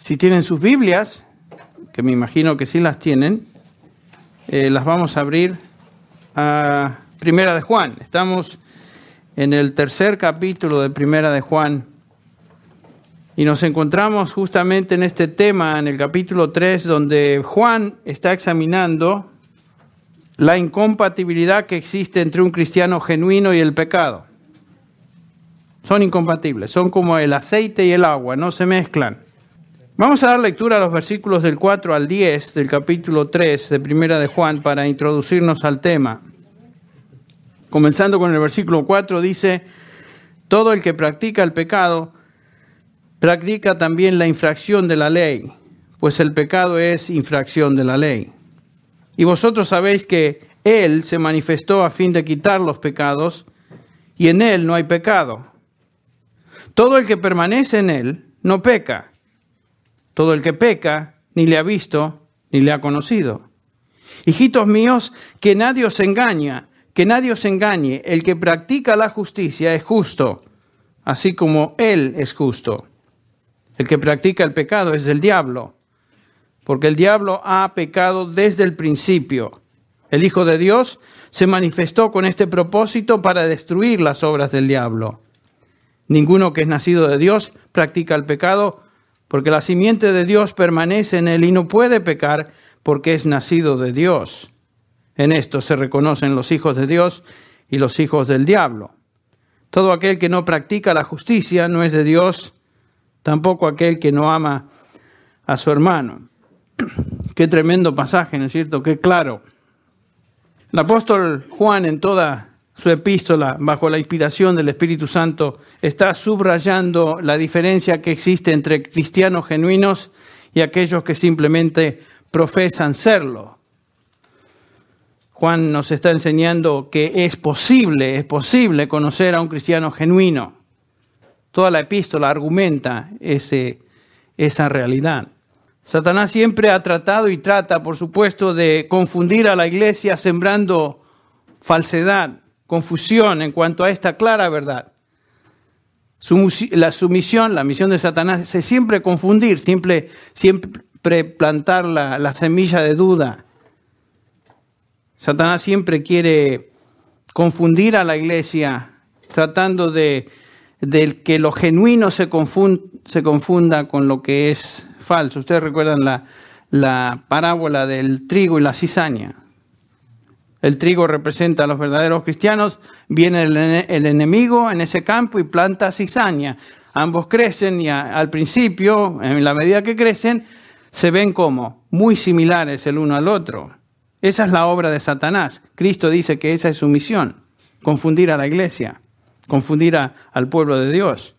Si tienen sus Biblias, que me imagino que sí las tienen, las vamos a abrir a Primera de Juan. Estamos en el tercer capítulo de Primera de Juan y nos encontramos justamente en este tema, en el capítulo 3, donde Juan está examinando la incompatibilidad que existe entre un cristiano genuino y el pecado. Son incompatibles, son como el aceite y el agua, no se mezclan. Vamos a dar lectura a los versículos del 4 al 10 del capítulo 3 de Primera de Juan para introducirnos al tema. Comenzando con el versículo 4, dice: todo el que practica el pecado, practica también la infracción de la ley, pues el pecado es infracción de la ley. Y vosotros sabéis que Él se manifestó a fin de quitar los pecados, y en Él no hay pecado. Todo el que permanece en Él no peca. Todo el que peca ni le ha visto ni le ha conocido. Hijitos míos, que nadie os engañe. El que practica la justicia es justo, así como Él es justo. El que practica el pecado es del diablo, porque el diablo ha pecado desde el principio. El Hijo de Dios se manifestó con este propósito para destruir las obras del diablo. Ninguno que es nacido de Dios practica el pecado, porque la simiente de Dios permanece en él y no puede pecar porque es nacido de Dios. En esto se reconocen los hijos de Dios y los hijos del diablo. Todo aquel que no practica la justicia no es de Dios, tampoco aquel que no ama a su hermano. Qué tremendo pasaje, ¿no es cierto? Qué claro. El apóstol Juan, en toda su epístola, bajo la inspiración del Espíritu Santo, está subrayando la diferencia que existe entre cristianos genuinos y aquellos que simplemente profesan serlo. Juan nos está enseñando que es posible conocer a un cristiano genuino. Toda la epístola argumenta esa realidad. Satanás siempre ha tratado y trata, por supuesto, de confundir a la iglesia sembrando falsedad, confusión en cuanto a esta clara verdad. La misión de Satanás es siempre confundir, siempre plantar la semilla de duda. Satanás siempre quiere confundir a la iglesia, tratando de que lo genuino se confunda con lo que es falso. Ustedes recuerdan la parábola del trigo y la cizaña. El trigo representa a los verdaderos cristianos, viene el enemigo en ese campo y planta cizaña. Ambos crecen y al principio, en la medida que crecen, se ven como muy similares el uno al otro. Esa es la obra de Satanás. Cristo dice que esa es su misión, confundir a la iglesia, confundir al pueblo de Dios.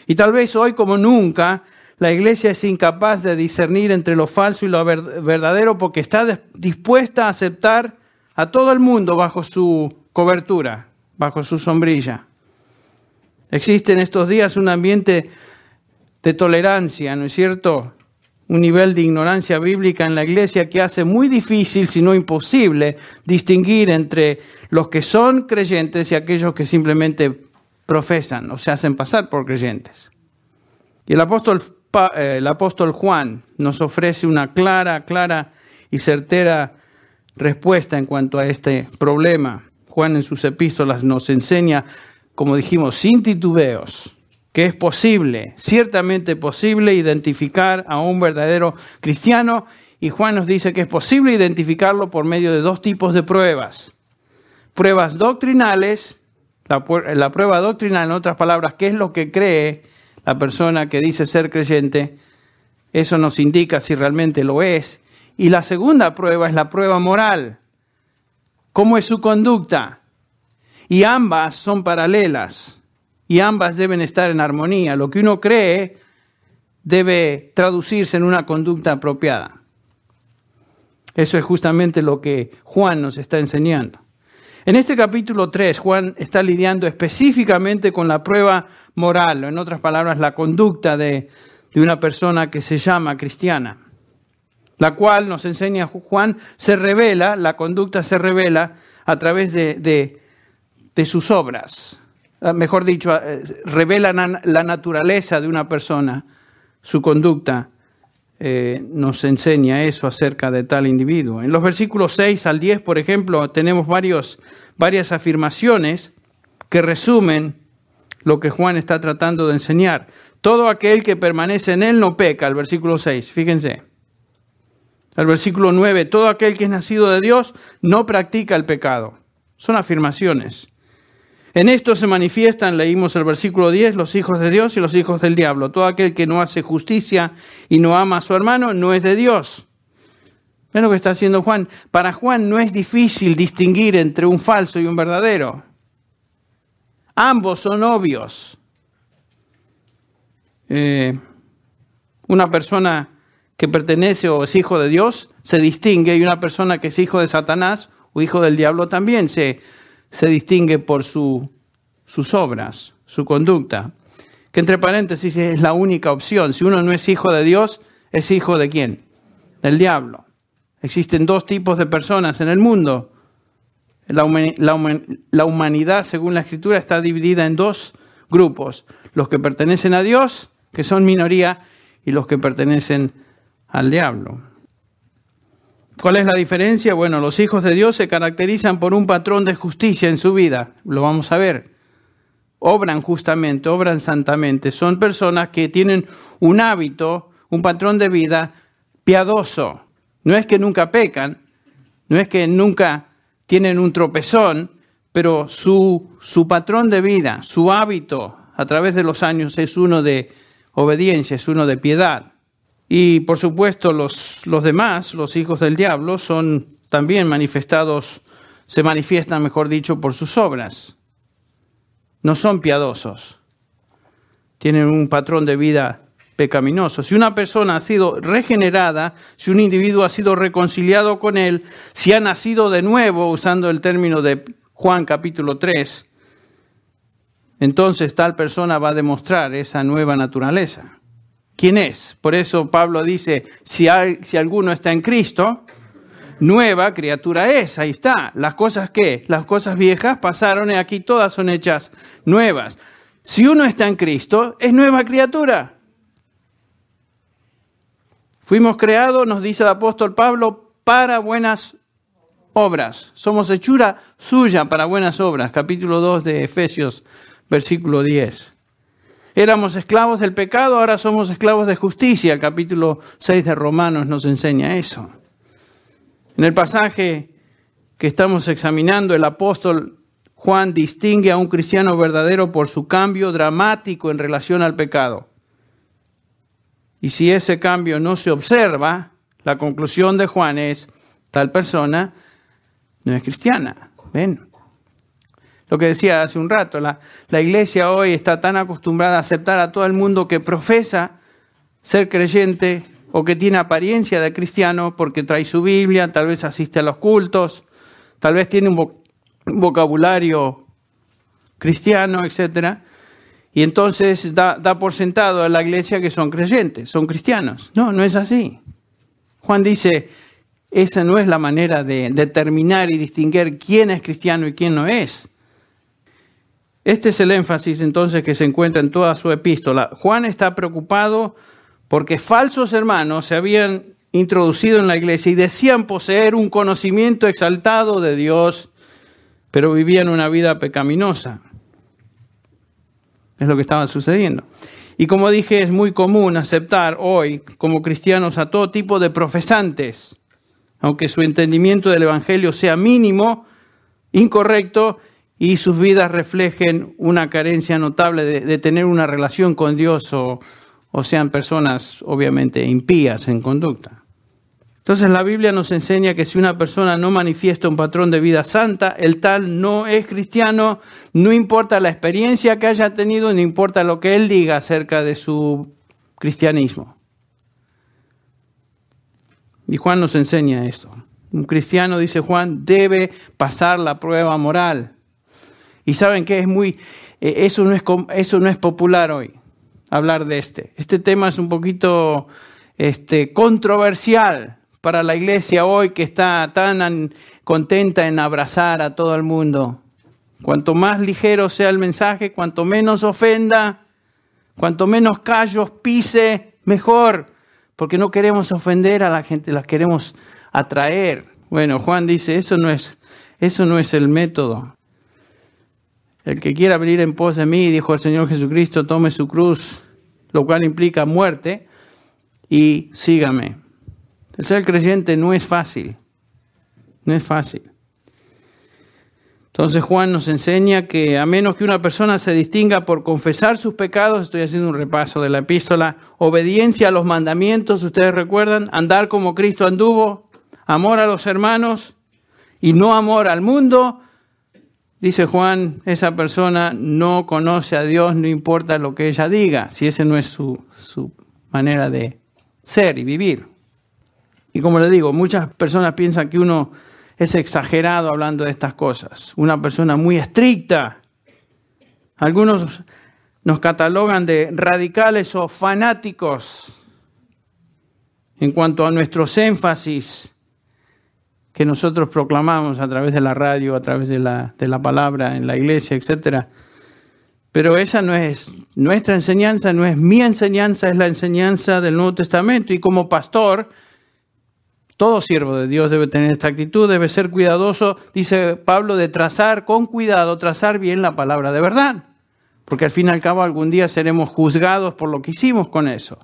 Y tal vez hoy como nunca, la iglesia es incapaz de discernir entre lo falso y lo verdadero porque está dispuesta a aceptar a todo el mundo bajo su cobertura, bajo su sombrilla. Existe en estos días un ambiente de tolerancia, ¿no es cierto? Un nivel de ignorancia bíblica en la iglesia que hace muy difícil, si no imposible, distinguir entre los que son creyentes y aquellos que simplemente profesan o se hacen pasar por creyentes. Y el apóstol Juan nos ofrece una clara y certera respuesta en cuanto a este problema. Juan en sus epístolas nos enseña, como dijimos, sin titubeos, que es posible, ciertamente posible, identificar a un verdadero cristiano. Y Juan nos dice que es posible identificarlo por medio de dos tipos de pruebas. Pruebas doctrinales, la prueba doctrinal, en otras palabras, qué es lo que cree la persona que dice ser creyente. Eso nos indica si realmente lo es. Y la segunda prueba es la prueba moral. ¿Cómo es su conducta? Y ambas son paralelas. Y ambas deben estar en armonía. Lo que uno cree debe traducirse en una conducta apropiada. Eso es justamente lo que Juan nos está enseñando. En este capítulo 3, Juan está lidiando específicamente con la prueba moral, o en otras palabras, la conducta de una persona que se llama cristiana, la cual, nos enseña Juan, la conducta se revela a través de sus obras. Mejor dicho, revelan la naturaleza de una persona, su conducta, nos enseña eso acerca de tal individuo. En los versículos 6 al 10, por ejemplo, tenemos varias afirmaciones que resumen lo que Juan está tratando de enseñar. Todo aquel que permanece en él no peca, el versículo 6, fíjense. El versículo 9, todo aquel que es nacido de Dios no practica el pecado. Son afirmaciones. En esto se manifiestan, leímos el versículo 10, los hijos de Dios y los hijos del diablo. Todo aquel que no hace justicia y no ama a su hermano no es de Dios. ¿Ven lo que está haciendo Juan? Para Juan no es difícil distinguir entre un falso y un verdadero. Ambos son obvios. Una persona que pertenece o es hijo de Dios se distingue, y una persona que es hijo de Satanás o hijo del diablo también se distingue por sus obras, su conducta. Que entre paréntesis es la única opción. Si uno no es hijo de Dios, ¿es hijo de quién? Del diablo. Existen dos tipos de personas en el mundo. La humanidad, según la Escritura, está dividida en dos grupos. Los que pertenecen a Dios, que son minoría, y los que pertenecen al diablo. ¿Cuál es la diferencia? Bueno, los hijos de Dios se caracterizan por un patrón de justicia en su vida. Lo vamos a ver. Obran justamente, obran santamente. Son personas que tienen un hábito, un patrón de vida piadoso. No es que nunca pecan, no es que nunca tienen un tropezón, pero su patrón de vida, su hábito a través de los años es uno de obediencia, es uno de piedad. Y por supuesto los demás, los hijos del diablo, son también se manifiestan, mejor dicho, por sus obras. No son piadosos. Tienen un patrón de vida pecaminoso. Si una persona ha sido regenerada, si un individuo ha sido reconciliado con él, si ha nacido de nuevo, usando el término de Juan capítulo 3, entonces tal persona va a demostrar esa nueva naturaleza. ¿Quién es? Por eso Pablo dice, si alguno está en Cristo, nueva criatura es. Ahí está. ¿Las cosas qué? Las cosas viejas pasaron y aquí todas son hechas nuevas. Si uno está en Cristo, es nueva criatura. Fuimos creados, nos dice el apóstol Pablo, para buenas obras. Somos hechura suya para buenas obras. Capítulo 2 de Efesios, versículo 10. Éramos esclavos del pecado, ahora somos esclavos de justicia. El capítulo 6 de Romanos nos enseña eso. En el pasaje que estamos examinando, el apóstol Juan distingue a un cristiano verdadero por su cambio dramático en relación al pecado. Y si ese cambio no se observa, la conclusión de Juan es, tal persona no es cristiana. ¿Ven? Lo que decía hace un rato, la iglesia hoy está tan acostumbrada a aceptar a todo el mundo que profesa ser creyente o que tiene apariencia de cristiano porque trae su Biblia, tal vez asiste a los cultos, tal vez tiene un vocabulario cristiano, etc. Y entonces da por sentado a la iglesia que son creyentes, son cristianos. No, no es así. Juan dice, esa no es la manera de determinar y distinguir quién es cristiano y quién no es. Este es el énfasis entonces que se encuentra en toda su epístola. Juan está preocupado porque falsos hermanos se habían introducido en la iglesia y decían poseer un conocimiento exaltado de Dios, pero vivían una vida pecaminosa. Es lo que estaba sucediendo. Y como dije, es muy común aceptar hoy como cristianos a todo tipo de profesantes, aunque su entendimiento del evangelio sea mínimo, incorrecto, y sus vidas reflejen una carencia notable de tener una relación con Dios o sean personas obviamente impías en conducta. Entonces la Biblia nos enseña que si una persona no manifiesta un patrón de vida santa, el tal no es cristiano, no importa la experiencia que haya tenido, no importa lo que él diga acerca de su cristianismo. Y Juan nos enseña esto. Un cristiano, dice Juan, debe pasar la prueba moral. Y saben que eso no es popular hoy, hablar de este tema es un poquito controversial para la iglesia hoy que está tan contenta en abrazar a todo el mundo. Cuanto más ligero sea el mensaje, cuanto menos ofenda, cuanto menos callos pise, mejor, porque no queremos ofender a la gente, las queremos atraer. Bueno, Juan dice, eso no es el método. El que quiera venir en pos de mí, dijo el Señor Jesucristo, tome su cruz, lo cual implica muerte, y sígame. El ser creyente no es fácil. No es fácil. Entonces Juan nos enseña que a menos que una persona se distinga por confesar sus pecados, estoy haciendo un repaso de la epístola, obediencia a los mandamientos, ustedes recuerdan, andar como Cristo anduvo, amor a los hermanos y no amor al mundo, dice Juan, esa persona no conoce a Dios, no importa lo que ella diga, si esa no es su manera de ser y vivir. Y como le digo, muchas personas piensan que uno es exagerado hablando de estas cosas. Una persona muy estricta. Algunos nos catalogan de radicales o fanáticos en cuanto a nuestros énfasis que nosotros proclamamos a través de la radio, a través de la palabra en la iglesia, etc. Pero esa no es nuestra enseñanza, no es mi enseñanza, es la enseñanza del Nuevo Testamento. Y como pastor, todo siervo de Dios debe tener esta actitud, debe ser cuidadoso, dice Pablo, de trazar con cuidado, trazar bien la palabra de verdad. Porque al fin y al cabo algún día seremos juzgados por lo que hicimos con eso.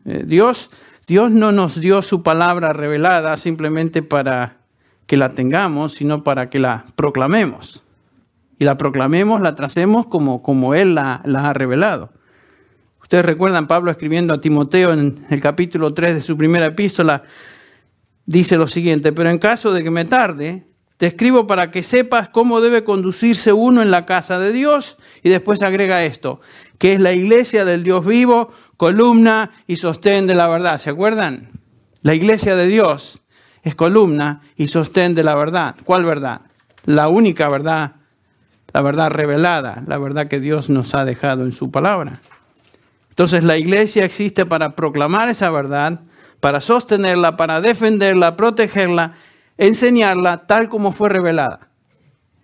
Dios no nos dio su palabra revelada simplemente para que la tengamos, sino para que la proclamemos. Y la proclamemos, la tracemos como Él la ha revelado. Ustedes recuerdan Pablo escribiendo a Timoteo en el capítulo 3 de su primera epístola, dice lo siguiente, pero en caso de que me tarde, te escribo para que sepas cómo debe conducirse uno en la casa de Dios, y después agrega esto, que es la iglesia del Dios vivo, columna y sostén de la verdad. ¿Se acuerdan? La iglesia de Dios es columna y sostén de la verdad. ¿Cuál verdad? La única verdad, la verdad revelada, la verdad que Dios nos ha dejado en su palabra. Entonces la iglesia existe para proclamar esa verdad, para sostenerla, para defenderla, protegerla, enseñarla tal como fue revelada.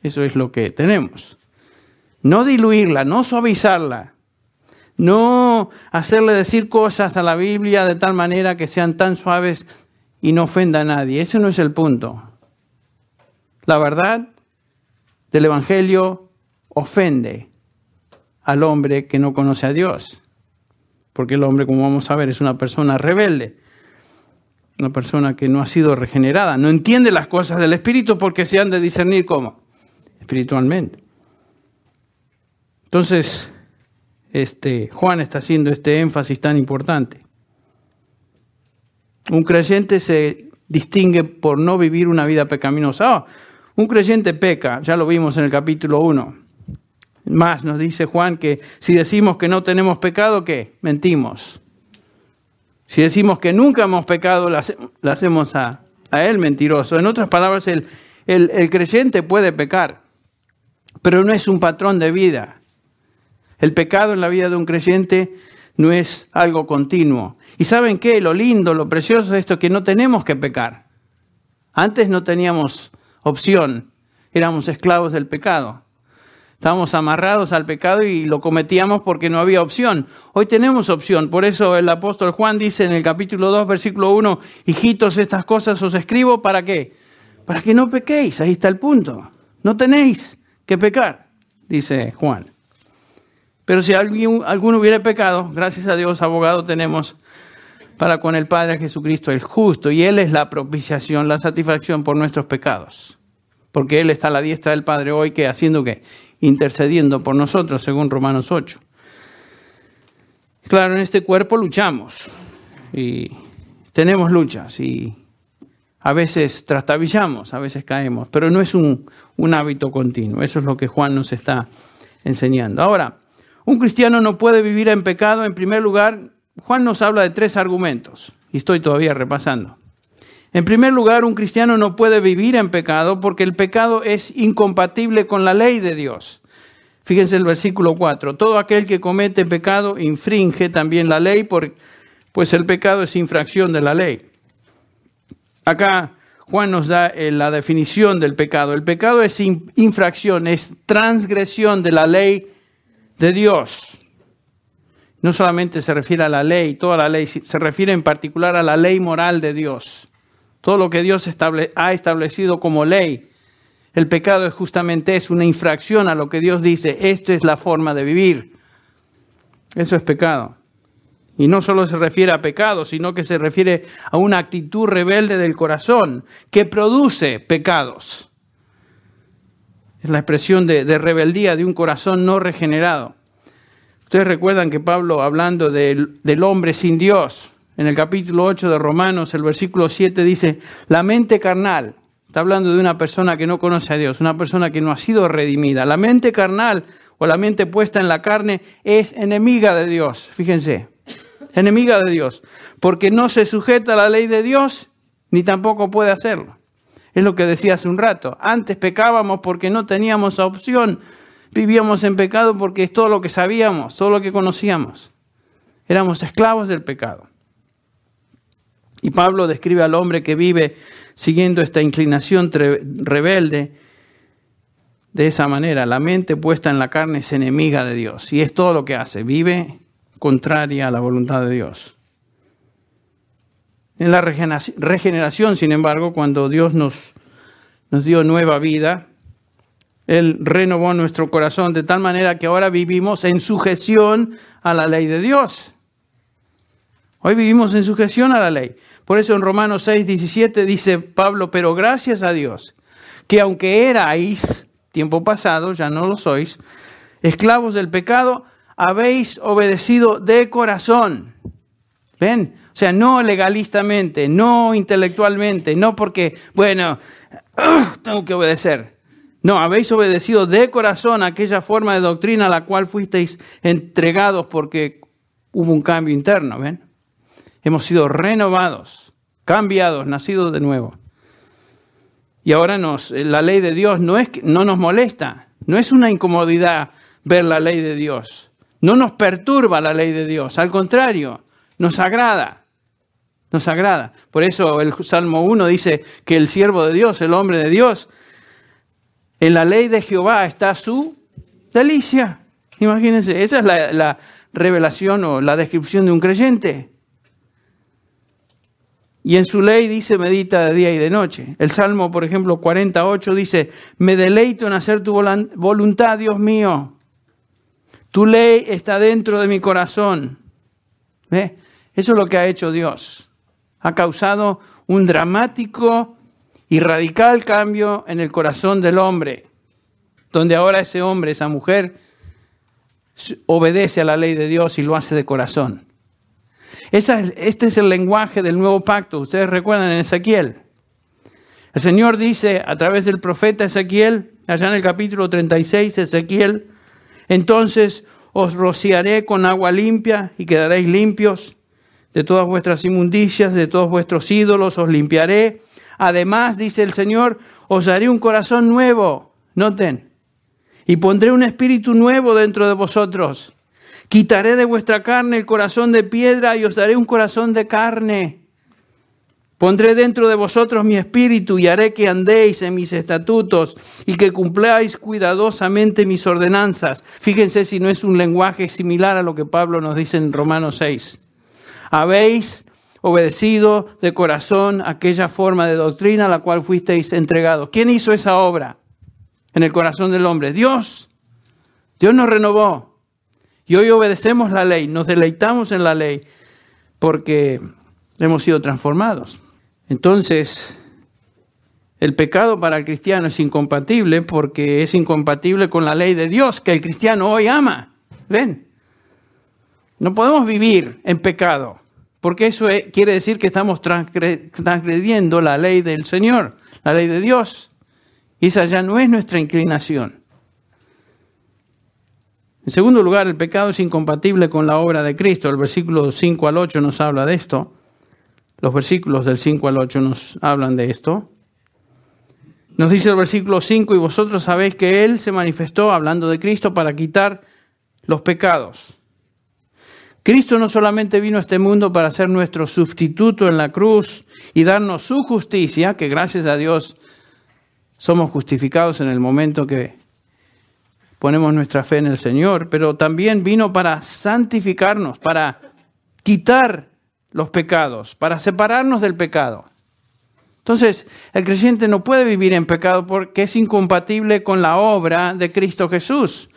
Eso es lo que tenemos. No diluirla, no suavizarla, no hacerle decir cosas a la Biblia de tal manera que sean tan suaves y no ofenda a nadie. Ese no es el punto. La verdad del Evangelio ofende al hombre que no conoce a Dios. Porque el hombre, como vamos a ver, es una persona rebelde. Una persona que no ha sido regenerada. No entiende las cosas del Espíritu porque se han de discernir ¿cómo? Espiritualmente. Entonces, Juan está haciendo este énfasis tan importante. Un creyente se distingue por no vivir una vida pecaminosa. Un creyente peca, ya lo vimos en el capítulo 1. Más nos dice Juan que si decimos que no tenemos pecado, ¿qué? Mentimos. Si decimos que nunca hemos pecado, le hacemos a él mentiroso. En otras palabras, el creyente puede pecar, pero no es un patrón de vida. El pecado en la vida de un creyente no es algo continuo. ¿Y saben qué? Lo lindo, lo precioso de esto es que no tenemos que pecar. Antes no teníamos opción, éramos esclavos del pecado. Estábamos amarrados al pecado y lo cometíamos porque no había opción. Hoy tenemos opción. Por eso el apóstol Juan dice en el capítulo 2, versículo 1, hijitos, estas cosas os escribo, ¿para qué? Para que no pequéis. Ahí está el punto. No tenéis que pecar, dice Juan. Pero si alguno hubiera pecado, gracias a Dios, abogado tenemos para con el Padre Jesucristo el justo. Y Él es la propiciación, la satisfacción por nuestros pecados. Porque Él está a la diestra del Padre hoy, que haciendo ¿qué? Intercediendo por nosotros, según Romanos 8. Claro, en este cuerpo luchamos y tenemos luchas y a veces trastabillamos, a veces caemos, pero no es un hábito continuo. Eso es lo que Juan nos está enseñando. Ahora, un cristiano no puede vivir en pecado. En primer lugar, Juan nos habla de 3 argumentos y estoy todavía repasando. En primer lugar, un cristiano no puede vivir en pecado porque el pecado es incompatible con la ley de Dios. Fíjense el versículo 4. Todo aquel que comete pecado infringe también la ley, pues el pecado es infracción de la ley. Acá Juan nos da la definición del pecado. El pecado es infracción, es transgresión de la ley de Dios. no solamente se refiere a la ley, toda la ley, se refiere en particular a la ley moral de Dios. Todo lo que Dios ha establecido como ley. El pecado es justamente eso, una infracción a lo que Dios dice. Esto es la forma de vivir. Eso es pecado. Y no solo se refiere a pecado, sino que se refiere a una actitud rebelde del corazón que produce pecados. Es la expresión de rebeldía de un corazón no regenerado. Ustedes recuerdan que Pablo, hablando del hombre sin Dios, en el capítulo 8 de Romanos, el versículo 7 dice, la mente carnal, está hablando de una persona que no conoce a Dios, una persona que no ha sido redimida. La mente carnal o la mente puesta en la carne es enemiga de Dios, fíjense, enemiga de Dios, porque no se sujeta a la ley de Dios, ni tampoco puede hacerlo. Es lo que decía hace un rato, antes pecábamos porque no teníamos opción. Vivíamos en pecado porque es todo lo que sabíamos, todo lo que conocíamos. Éramos esclavos del pecado. Y Pablo describe al hombre que vive siguiendo esta inclinación rebelde de esa manera. La mente puesta en la carne es enemiga de Dios. Y es todo lo que hace. Vive contraria a la voluntad de Dios. En la regeneración, sin embargo, cuando Dios nos dio nueva vida, Él renovó nuestro corazón de tal manera que ahora vivimos en sujeción a la ley de Dios. Hoy vivimos en sujeción a la ley. Por eso en Romanos 6:17 dice Pablo, pero gracias a Dios, que aunque erais, tiempo pasado, ya no lo sois, esclavos del pecado, habéis obedecido de corazón. ¿Ven? O sea, no legalistamente, no intelectualmente, no porque, bueno, tengo que obedecer. No, habéis obedecido de corazón a aquella forma de doctrina a la cual fuisteis entregados porque hubo un cambio interno, ¿ven? Hemos sido renovados, cambiados, nacidos de nuevo. Y ahora la ley de Dios no nos molesta, no es una incomodidad ver la ley de Dios. No nos perturba la ley de Dios, al contrario, nos agrada. Nos agrada. Por eso el Salmo 1 dice que el siervo de Dios, el hombre de Dios, en la ley de Jehová está su delicia. Imagínense, esa es la revelación o la descripción de un creyente. Y en su ley dice, medita de día y de noche. El Salmo, por ejemplo, 48 dice, me deleito en hacer tu voluntad, Dios mío. Tu ley está dentro de mi corazón. ¿Ve? Eso es lo que ha hecho Dios. Ha causado un dramático y radical cambio en el corazón del hombre, donde ahora ese hombre, esa mujer, obedece a la ley de Dios y lo hace de corazón. Este es el lenguaje del nuevo pacto. Ustedes recuerdan en Ezequiel. El Señor dice a través del profeta Ezequiel, allá en el capítulo 36, Ezequiel, entonces os rociaré con agua limpia y quedaréis limpios de todas vuestras inmundicias, de todos vuestros ídolos, os limpiaré. Además, dice el Señor, os daré un corazón nuevo. Noten. Y pondré un espíritu nuevo dentro de vosotros. Quitaré de vuestra carne el corazón de piedra y os daré un corazón de carne. Pondré dentro de vosotros mi espíritu y haré que andéis en mis estatutos y que cumpláis cuidadosamente mis ordenanzas. Fíjense si no es un lenguaje similar a lo que Pablo nos dice en Romanos 6. Habéis obedecido de corazón aquella forma de doctrina a la cual fuisteis entregados. ¿Quién hizo esa obra en el corazón del hombre? Dios. Dios nos renovó. Y hoy obedecemos la ley, nos deleitamos en la ley porque hemos sido transformados. Entonces, el pecado para el cristiano es incompatible porque es incompatible con la ley de Dios que el cristiano hoy ama. ¿Ven? No podemos vivir en pecado, porque eso quiere decir que estamos transgrediendo la ley del Señor, la ley de Dios. Y esa ya no es nuestra inclinación. En segundo lugar, el pecado es incompatible con la obra de Cristo. El versículo 5 al 8 nos habla de esto. Los versículos del 5 al 8 nos hablan de esto. Nos dice el versículo 5, y vosotros sabéis que Él se manifestó, hablando de Cristo, para quitar los pecados. Cristo no solamente vino a este mundo para ser nuestro sustituto en la cruz y darnos su justicia, que gracias a Dios somos justificados en el momento que ponemos nuestra fe en el Señor, pero también vino para santificarnos, para quitar los pecados, para separarnos del pecado. Entonces, el creyente no puede vivir en pecado porque es incompatible con la obra de Cristo Jesús,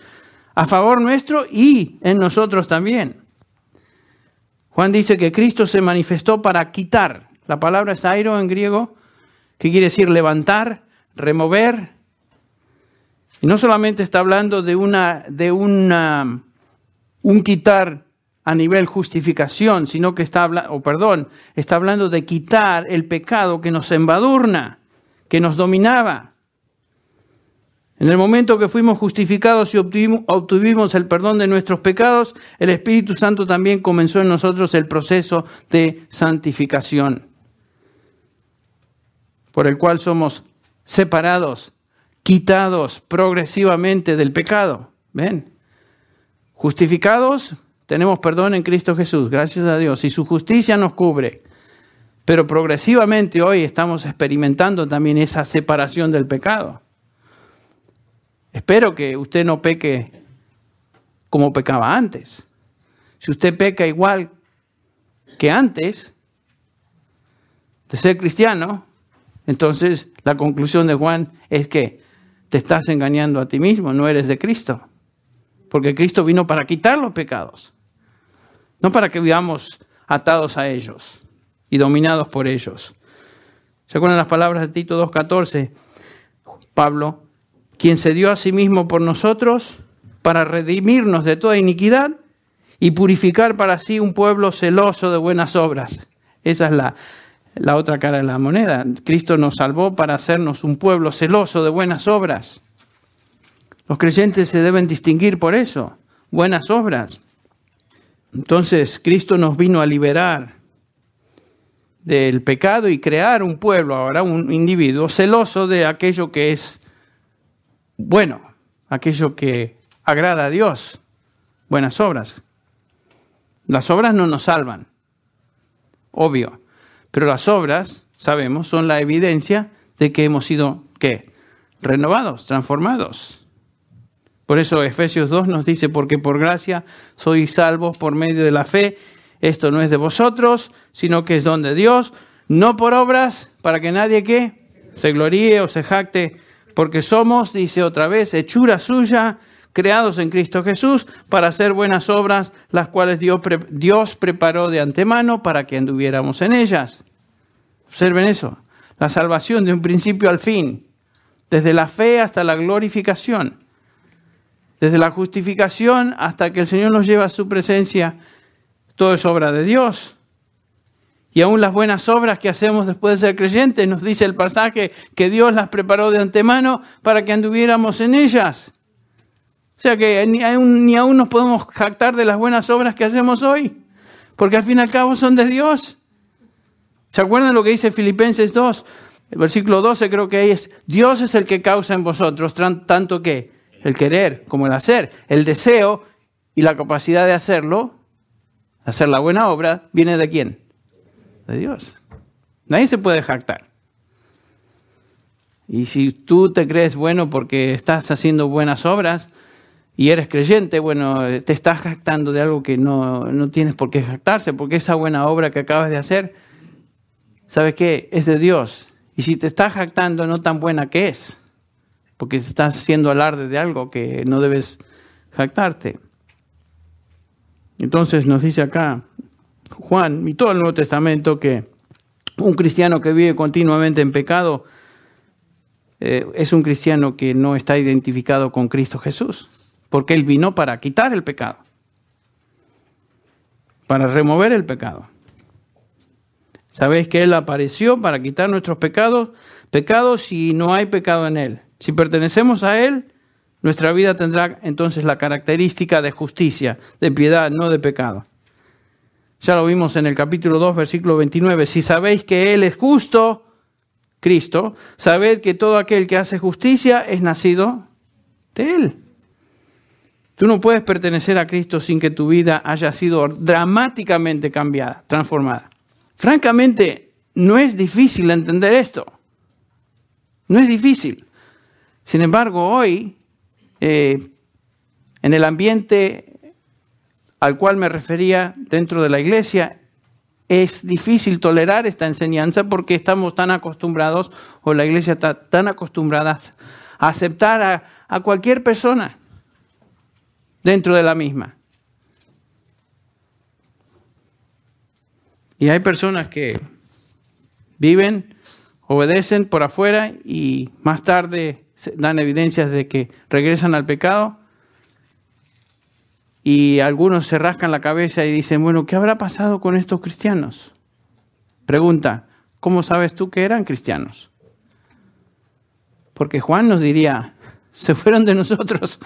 a favor nuestro y en nosotros también. Juan dice que Cristo se manifestó para quitar. La palabra es airo en griego, que quiere decir levantar, remover. Y no solamente está hablando de un quitar a nivel justificación, sino que está hablando de quitar el pecado que nos embadurna, que nos dominaba. En el momento que fuimos justificados y obtuvimos el perdón de nuestros pecados, el Espíritu Santo también comenzó en nosotros el proceso de santificación, por el cual somos separados, quitados progresivamente del pecado. ¿Ven? Justificados, tenemos perdón en Cristo Jesús, gracias a Dios, y su justicia nos cubre. Pero progresivamente hoy estamos experimentando también esa separación del pecado. Espero que usted no peque como pecaba antes. Si usted peca igual que antes de ser cristiano, entonces la conclusión de Juan es que te estás engañando a ti mismo, no eres de Cristo. Porque Cristo vino para quitar los pecados, no para que vivamos atados a ellos y dominados por ellos. ¿Se acuerdan las palabras de Tito 2:14? Pablo, quien se dio a sí mismo por nosotros para redimirnos de toda iniquidad y purificar para sí un pueblo celoso de buenas obras. Esa es la otra cara de la moneda. Cristo nos salvó para hacernos un pueblo celoso de buenas obras. Los creyentes se deben distinguir por eso, buenas obras. Entonces, Cristo nos vino a liberar del pecado y crear un pueblo, ahora un individuo celoso de aquello que es bueno, aquello que agrada a Dios, buenas obras. Las obras no nos salvan, obvio, pero las obras, sabemos, son la evidencia de que hemos sido, ¿qué? Renovados, transformados. Por eso Efesios 2 nos dice, porque por gracia sois salvos por medio de la fe. Esto no es de vosotros, sino que es don de Dios, no por obras, para que nadie, ¿qué? Se gloríe o se jacte, porque somos, dice otra vez, hechura suya, creados en Cristo Jesús, para hacer buenas obras, las cuales Dios preparó de antemano para que anduviéramos en ellas. Observen eso, la salvación de un principio al fin, desde la fe hasta la glorificación, desde la justificación hasta que el Señor nos lleva a su presencia, todo es obra de Dios. Y aún las buenas obras que hacemos después de ser creyentes, nos dice el pasaje que Dios las preparó de antemano para que anduviéramos en ellas. O sea que ni aún nos podemos jactar de las buenas obras que hacemos hoy, porque al fin y al cabo son de Dios. ¿Se acuerdan lo que dice Filipenses 2? El versículo 12 creo que ahí es, Dios es el que causa en vosotros tanto que el querer como el hacer, el deseo y la capacidad de hacerlo, hacer la buena obra, ¿viene de quién? De Dios. Nadie se puede jactar. Y si tú te crees bueno porque estás haciendo buenas obras y eres creyente, bueno, te estás jactando de algo que no tienes por qué jactarse, porque esa buena obra que acabas de hacer, ¿sabes qué? Es de Dios. Y si te estás jactando, no tan buena que es, porque estás haciendo alarde de algo que no debes jactarte. Entonces nos dice acá Juan y todo el Nuevo Testamento que un cristiano que vive continuamente en pecado es un cristiano que no está identificado con Cristo Jesús, porque Él vino para quitar el pecado, para remover el pecado. Sabéis que Él apareció para quitar nuestros pecados y no hay pecado en Él. Si pertenecemos a Él, nuestra vida tendrá entonces la característica de justicia, de piedad, no de pecado. Ya lo vimos en el capítulo 2, versículo 29. Si sabéis que Él es justo, Cristo, sabed que todo aquel que hace justicia es nacido de Él. Tú no puedes pertenecer a Cristo sin que tu vida haya sido dramáticamente cambiada, transformada. Francamente, no es difícil entender esto. No es difícil. Sin embargo, hoy En el ambiente al cual me refería dentro de la iglesia, es difícil tolerar esta enseñanza porque estamos tan acostumbrados, o la iglesia está tan acostumbrada a aceptar a cualquier persona dentro de la misma. Y hay personas que viven, obedecen por afuera y más tarde dan evidencias de que regresan al pecado. Y algunos se rascan la cabeza y dicen, bueno, ¿qué habrá pasado con estos cristianos? Pregunta, ¿cómo sabes tú que eran cristianos? Porque Juan nos diría, se fueron de nosotros,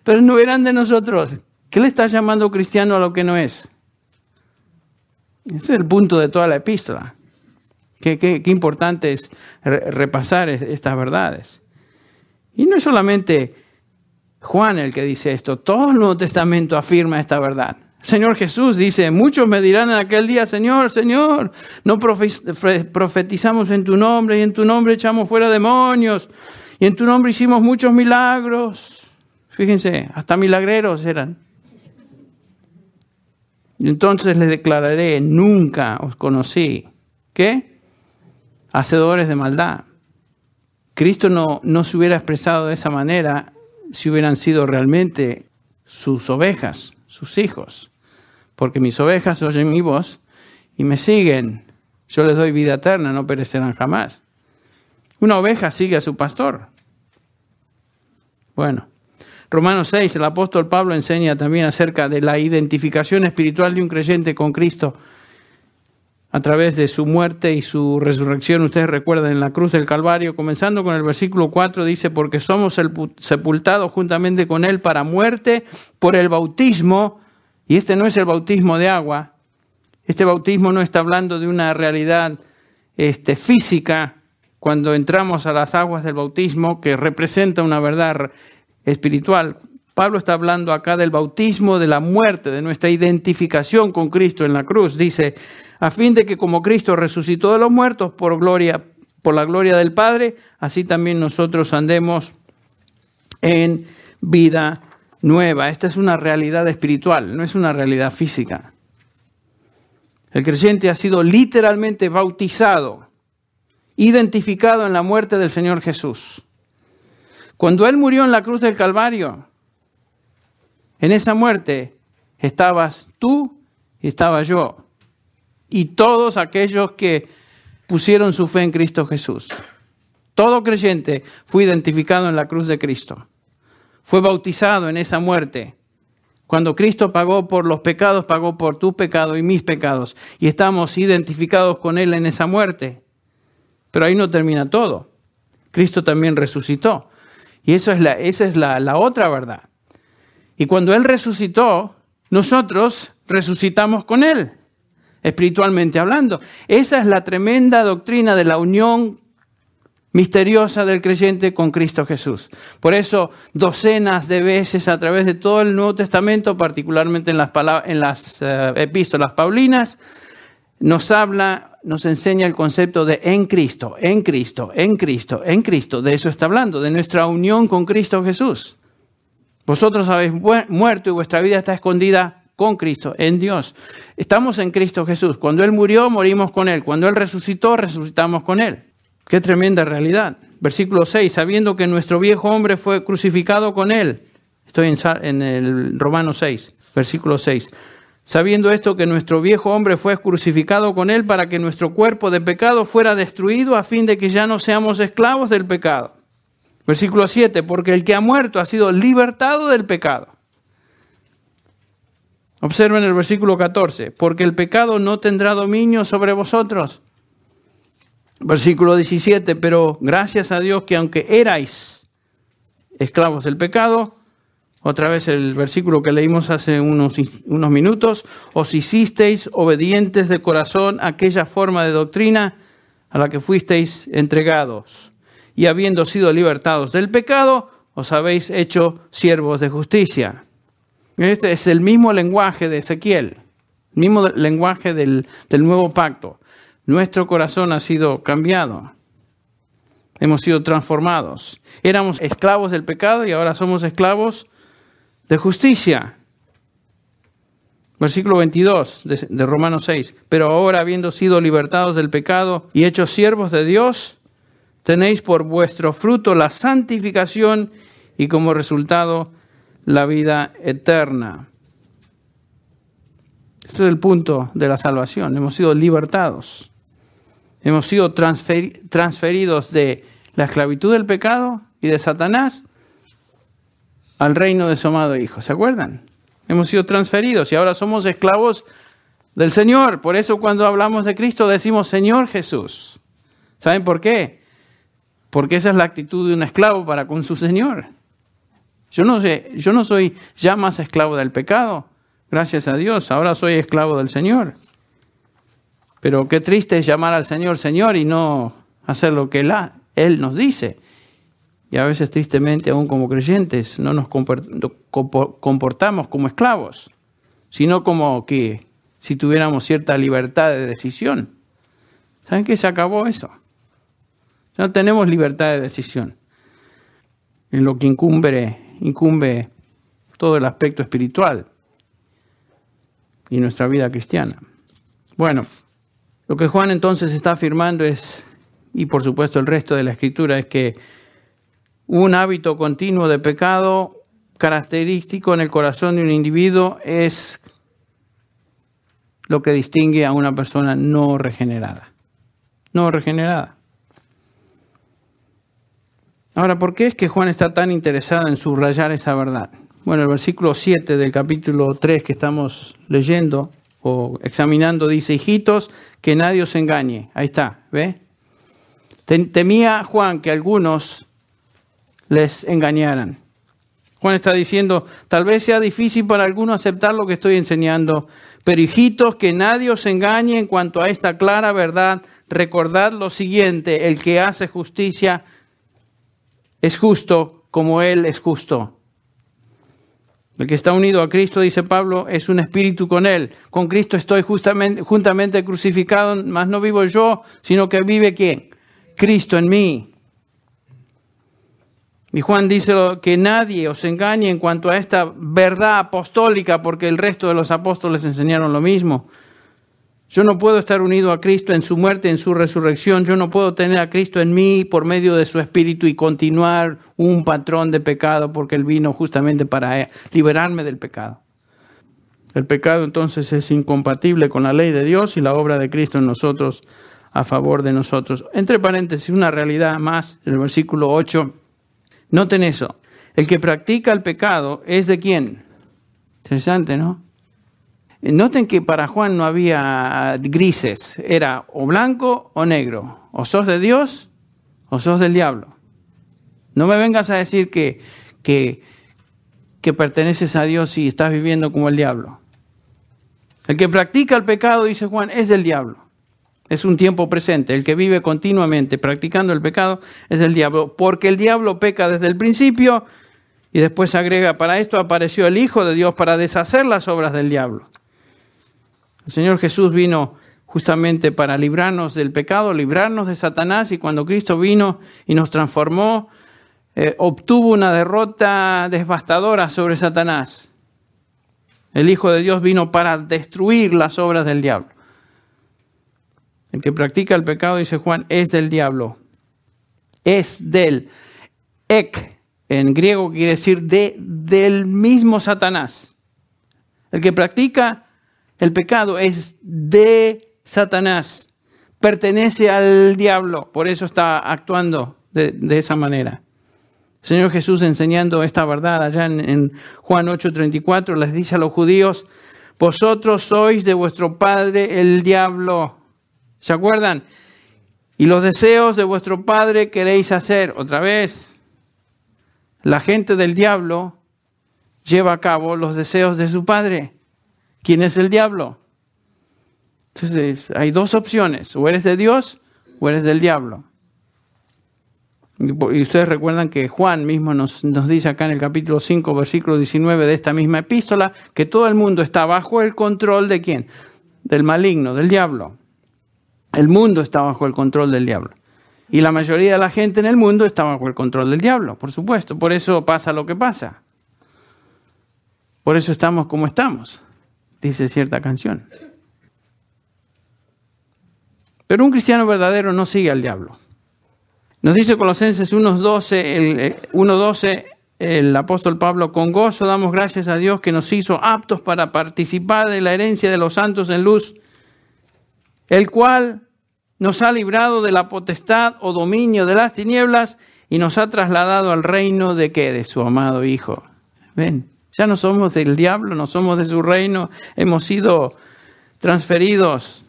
pero no eran de nosotros. ¿Qué le estás llamando cristiano a lo que no es? Ese es el punto de toda la epístola. Qué importante es repasar estas verdades. Y no es solamente Juan el que dice esto, todo el Nuevo Testamento afirma esta verdad. El Señor Jesús dice, muchos me dirán en aquel día, Señor, Señor, no profetizamos en tu nombre y en tu nombre echamos fuera demonios y en tu nombre hicimos muchos milagros. Fíjense, hasta milagreros eran. Y entonces les declararé, nunca os conocí. ¿Qué? Hacedores de maldad. Cristo no se hubiera expresado de esa manera si hubieran sido realmente sus ovejas, sus hijos. Porque mis ovejas oyen mi voz y me siguen. Yo les doy vida eterna, no perecerán jamás. Una oveja sigue a su pastor. Bueno, Romanos 6, el apóstol Pablo enseña también acerca de la identificación espiritual de un creyente con Cristo a través de su muerte y su resurrección. Ustedes recuerdan en la cruz del Calvario, comenzando con el versículo 4, dice, porque somos sepultados juntamente con Él para muerte por el bautismo, y este no es el bautismo de agua, este bautismo no está hablando de una realidad física, cuando entramos a las aguas del bautismo, que representa una verdad espiritual. Pablo está hablando acá del bautismo, de la muerte, de nuestra identificación con Cristo en la cruz. Dice, a fin de que como Cristo resucitó de los muertos por la gloria del Padre, así también nosotros andemos en vida nueva. Esta es una realidad espiritual, no es una realidad física. El creyente ha sido literalmente bautizado, identificado en la muerte del Señor Jesús. Cuando Él murió en la cruz del Calvario, en esa muerte estabas tú y estaba yo. Y todos aquellos que pusieron su fe en Cristo Jesús. Todo creyente fue identificado en la cruz de Cristo. Fue bautizado en esa muerte. Cuando Cristo pagó por los pecados, pagó por tu pecado y mis pecados. Y estamos identificados con Él en esa muerte. Pero ahí no termina todo. Cristo también resucitó. Y esa es la otra verdad. Y cuando Él resucitó, nosotros resucitamos con Él, espiritualmente hablando. Esa es la tremenda doctrina de la unión misteriosa del creyente con Cristo Jesús. Por eso, docenas de veces a través de todo el Nuevo Testamento, particularmente en las epístolas paulinas, nos enseña el concepto de en Cristo, en Cristo, en Cristo, en Cristo. De eso está hablando, de nuestra unión con Cristo Jesús. Vosotros habéis muerto y vuestra vida está escondida con Cristo, en Dios. Estamos en Cristo Jesús. Cuando Él murió, morimos con Él. Cuando Él resucitó, resucitamos con Él. Qué tremenda realidad. Versículo 6, sabiendo que nuestro viejo hombre fue crucificado con Él. Estoy en el Romanos 6, versículo 6. Sabiendo esto, que nuestro viejo hombre fue crucificado con Él para que nuestro cuerpo de pecado fuera destruido a fin de que ya no seamos esclavos del pecado. Versículo 7, porque el que ha muerto ha sido libertado del pecado. Observen el versículo 14, porque el pecado no tendrá dominio sobre vosotros. Versículo 17, pero gracias a Dios que aunque erais esclavos del pecado, otra vez el versículo que leímos hace unos minutos, os hicisteis obedientes de corazón a aquella forma de doctrina a la que fuisteis entregados. Y habiendo sido libertados del pecado, os habéis hecho siervos de justicia. Este es el mismo lenguaje de Ezequiel, el mismo lenguaje del nuevo pacto. Nuestro corazón ha sido cambiado. Hemos sido transformados. Éramos esclavos del pecado y ahora somos esclavos de justicia. Versículo 22 de Romanos 6. Pero ahora, habiendo sido libertados del pecado y hechos siervos de Dios, tenéis por vuestro fruto la santificación y como resultado la vida eterna. Este es el punto de la salvación. Hemos sido libertados. Hemos sido transferidos de la esclavitud del pecado y de Satanás al reino de su amado Hijo. ¿Se acuerdan? Hemos sido transferidos y ahora somos esclavos del Señor. Por eso cuando hablamos de Cristo decimos Señor Jesús. ¿Saben por qué? Porque esa es la actitud de un esclavo para con su Señor. Yo no soy ya más esclavo del pecado. Gracias a Dios, ahora soy esclavo del Señor. Pero qué triste es llamar al Señor Señor y no hacer lo que Él nos dice. Y a veces tristemente, aún como creyentes, no nos comportamos como esclavos, sino como que si tuviéramos cierta libertad de decisión. ¿Saben qué? Se acabó eso. No tenemos libertad de decisión en lo que incumbe todo el aspecto espiritual y nuestra vida cristiana. Bueno, lo que Juan entonces está afirmando es, y por supuesto el resto de la Escritura, es que un hábito continuo de pecado característico en el corazón de un individuo es lo que distingue a una persona no regenerada. No regenerada. Ahora, ¿por qué es que Juan está tan interesado en subrayar esa verdad? Bueno, el versículo 7 del capítulo 3 que estamos leyendo o examinando dice: hijitos, que nadie os engañe. Ahí está, ¿ve? Temía Juan que algunos les engañaran. Juan está diciendo, tal vez sea difícil para algunos aceptar lo que estoy enseñando, pero hijitos, que nadie os engañe en cuanto a esta clara verdad. Recordad lo siguiente: el que hace justicia es justo como Él es justo. El que está unido a Cristo, dice Pablo, es un espíritu con Él. Con Cristo estoy juntamente crucificado, mas no vivo yo, sino que vive ¿quién? Cristo en mí. Y Juan dice que nadie os engañe en cuanto a esta verdad apostólica, porque el resto de los apóstoles enseñaron lo mismo. Yo no puedo estar unido a Cristo en su muerte, en su resurrección. Yo no puedo tener a Cristo en mí por medio de su Espíritu y continuar un patrón de pecado, porque Él vino justamente para liberarme del pecado. El pecado entonces es incompatible con la ley de Dios y la obra de Cristo en nosotros, a favor de nosotros. Entre paréntesis, una realidad más, en el versículo 8. Noten eso. El que practica el pecado es ¿de quién? Interesante, ¿no? Noten que para Juan no había grises. Era o blanco o negro. O sos de Dios o sos del diablo. No me vengas a decir que perteneces a Dios y estás viviendo como el diablo. El que practica el pecado, dice Juan, es del diablo. Es un tiempo presente. El que vive continuamente practicando el pecado es el diablo. Porque el diablo peca desde el principio y después agrega, para esto apareció el Hijo de Dios para deshacer las obras del diablo. El Señor Jesús vino justamente para librarnos del pecado, librarnos de Satanás, y cuando Cristo vino y nos transformó, obtuvo una derrota devastadora sobre Satanás. El Hijo de Dios vino para destruir las obras del diablo. El que practica el pecado, dice Juan, es del diablo. Es del ek, en griego quiere decir del mismo Satanás. El que practica el pecado es de Satanás, pertenece al diablo, por eso está actuando de esa manera. El Señor Jesús, enseñando esta verdad allá en Juan 8:34, les dice a los judíos: vosotros sois de vuestro padre el diablo. ¿Se acuerdan? Y los deseos de vuestro padre queréis hacer. Otra vez, la gente del diablo lleva a cabo los deseos de su padre. ¿Quién es el diablo? Entonces, hay dos opciones: o eres de Dios o eres del diablo. Y ustedes recuerdan que Juan mismo nos dice acá en el capítulo 5, versículo 19 de esta misma epístola, que todo el mundo está bajo el control ¿de quién? Del maligno, del diablo. El mundo está bajo el control del diablo. Y la mayoría de la gente en el mundo está bajo el control del diablo, por supuesto. Por eso pasa lo que pasa. Por eso estamos como estamos, dice cierta canción. Pero un cristiano verdadero no sigue al diablo. Nos dice Colosenses 1:12, el apóstol Pablo: con gozo damos gracias a Dios que nos hizo aptos para participar de la herencia de los santos en luz, el cual nos ha librado de la potestad o dominio de las tinieblas y nos ha trasladado al reino de ¿qué? De su amado Hijo. ¿Ven? Ya no somos del diablo, no somos de su reino, hemos sido transferidos.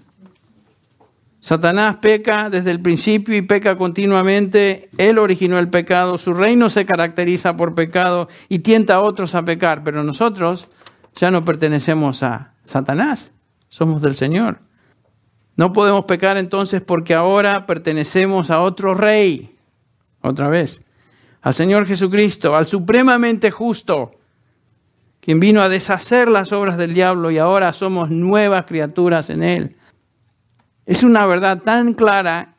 Satanás peca desde el principio y peca continuamente. Él originó el pecado, su reino se caracteriza por pecado y tienta a otros a pecar. Pero nosotros ya no pertenecemos a Satanás, somos del Señor. No podemos pecar entonces porque ahora pertenecemos a otro rey, otra vez, al Señor Jesucristo, al supremamente justo, quien vino a deshacer las obras del diablo y ahora somos nuevas criaturas en Él. Es una verdad tan clara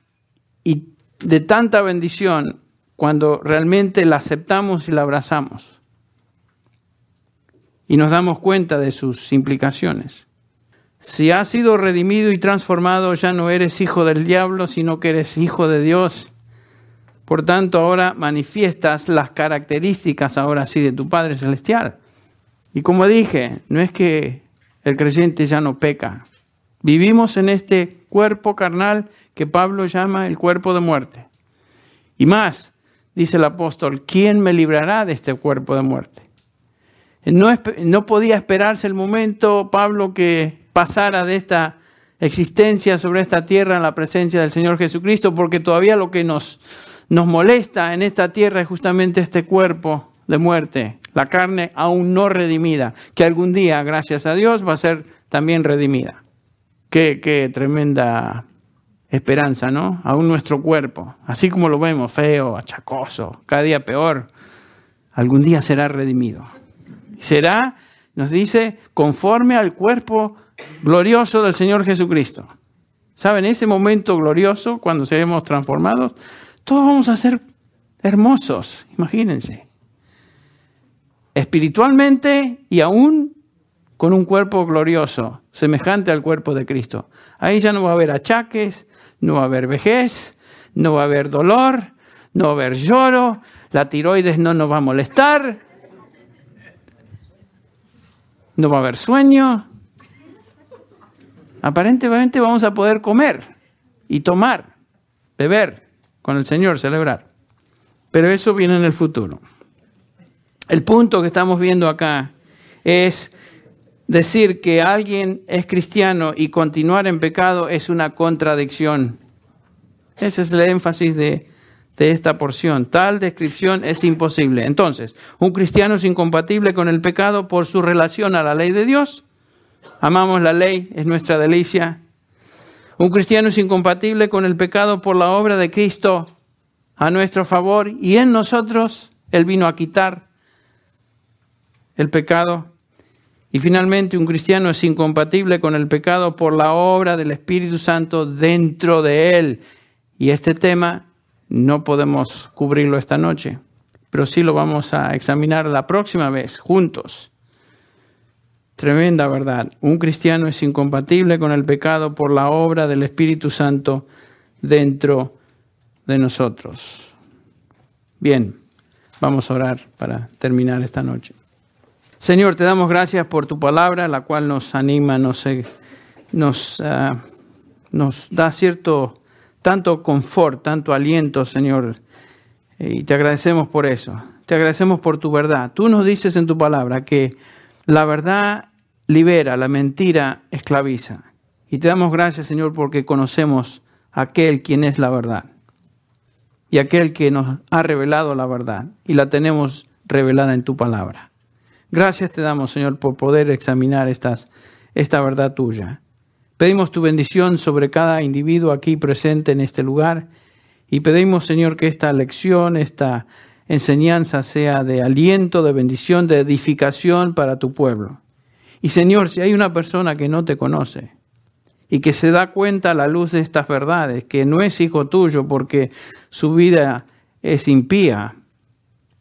y de tanta bendición cuando realmente la aceptamos y la abrazamos y nos damos cuenta de sus implicaciones. Si has sido redimido y transformado, ya no eres hijo del diablo, sino que eres hijo de Dios. Por tanto, ahora manifiestas las características, ahora sí, de tu Padre Celestial. Y como dije, no es que el creyente ya no peca. Vivimos en este cuerpo carnal que Pablo llama el cuerpo de muerte. Y más, dice el apóstol, ¿quién me librará de este cuerpo de muerte? No podía esperarse el momento, Pablo, que pasara de esta existencia sobre esta tierra en la presencia del Señor Jesucristo, porque todavía lo que nos molesta en esta tierra es justamente este cuerpo de muerte, la carne aún no redimida, que algún día, gracias a Dios, va a ser también redimida. Qué tremenda esperanza, ¿no? Aún nuestro cuerpo, así como lo vemos, feo, achacoso, cada día peor, algún día será redimido. Será, nos dice, conforme al cuerpo glorioso del Señor Jesucristo. ¿Saben? Ese momento glorioso, cuando seremos transformados, todos vamos a ser hermosos, imagínense. Espiritualmente y aún con un cuerpo glorioso, semejante al cuerpo de Cristo. Ahí ya no va a haber achaques, no va a haber vejez, no va a haber dolor, no va a haber lloro, la tiroides no nos va a molestar, no va a haber sueño. Aparentemente vamos a poder comer y tomar, beber con el Señor, celebrar. Pero eso viene en el futuro. El punto que estamos viendo acá es decir que alguien es cristiano y continuar en pecado es una contradicción. Ese es el énfasis de esta porción. Tal descripción es imposible. Entonces, un cristiano es incompatible con el pecado por su relación a la ley de Dios. Amamos la ley, es nuestra delicia. Un cristiano es incompatible con el pecado por la obra de Cristo a nuestro favor y en nosotros. Él vino a quitar el pecado. Y finalmente, un cristiano es incompatible con el pecado por la obra del Espíritu Santo dentro de él. Y este tema no podemos cubrirlo esta noche, pero sí lo vamos a examinar la próxima vez, juntos. Tremenda verdad. Un cristiano es incompatible con el pecado por la obra del Espíritu Santo dentro de nosotros. Bien, vamos a orar para terminar esta noche. Señor, te damos gracias por tu palabra, la cual nos anima, nos da tanto confort, tanto aliento, Señor. Y te agradecemos por eso. Te agradecemos por tu verdad. Tú nos dices en tu palabra que la verdad libera, la mentira esclaviza. Y te damos gracias, Señor, porque conocemos a aquel quien es la verdad. Y aquel que nos ha revelado la verdad. Y la tenemos revelada en tu palabra. Gracias te damos, Señor, por poder examinar esta verdad tuya. Pedimos tu bendición sobre cada individuo aquí presente en este lugar y pedimos, Señor, que esta lección, esta enseñanza sea de aliento, de bendición, de edificación para tu pueblo. Y, Señor, si hay una persona que no te conoce y que se da cuenta a la luz de estas verdades, que no es hijo tuyo porque su vida es impía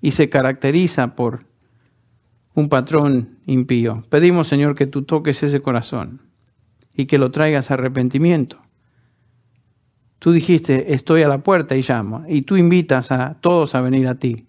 y se caracteriza por un patrón impío. Pedimos, Señor, que tú toques ese corazón y que lo traigas a arrepentimiento. Tú dijiste, estoy a la puerta y llamo, y tú invitas a todos a venir a ti.